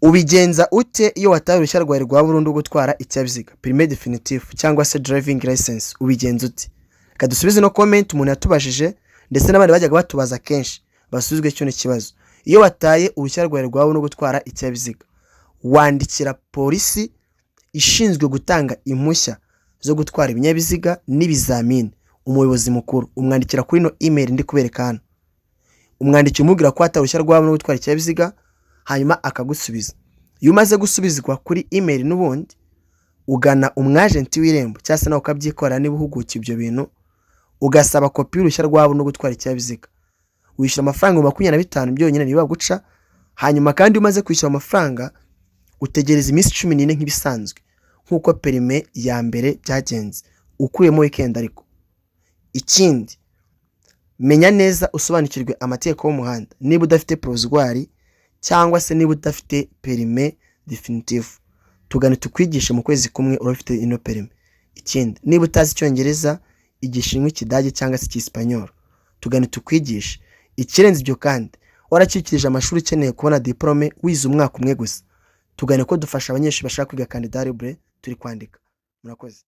Ubigenza ute iyo wataye uruhushya rwawe rwa burundu gutwara ikinyabiziga permis définitif cyangwa se driving license? Ubigenza ute? Reka dusubize no comment umuntu yatubajije ndetse n'abandi bajyaga batubaza kenshi basubizwe cyo n'ikibazo. Iyo wataye uruhushya rwawe rwa burundu gutwara ikinyabiziga, wandikira polisi ishinzwe gutanga impushya zo gutwara ibinyabiziga n'ibizamini, umuyobozi mukuru. Umwandikira kuri no email ndi kubereka hano. Umwandikira umubwira ko wataye uruhushya rwa burundu gutwara ikinyabiziga, hanyuma akagusubiza. Iyo umaze gusubizwa kuri email n'ubundi, ugana umwagenti w'Irembo cyangwa se nawe ukabyikorera niba uhugukiye ibyo bintu, ugasaba kopi y'uruhushya rwa burundu gutwara ikinyabiziga. Wishyura amafaranga 25 byonyine niba guca, hanyuma kandi umaze kwishyura amafaranga utegereza iminsi 14 nk'ibisanzwe nkuko perime ya mbere byagenze, ukuyemo weekend. Ariko ikindi, menya neza usobanukirwe amategeko y'umuhanda. Niba udafite provisoire cyangwa se niba udafite perime définitif, tugane tukwigishe mu kwezi kumwe urafite ino perime. Ikindi, niba utazi Icyongereza, Igishinwa, Ikidage cyangwa se Icyesipanyol, tugane tukwigishe. Ikirenze ibyo kandi, warakikirije amashuri ukeneye kubona diplome wize umwaka umwe gusa, tugane ko dufasha abanyeshuri bashaka kwiga candidat libre turi kwandika. Murakoze.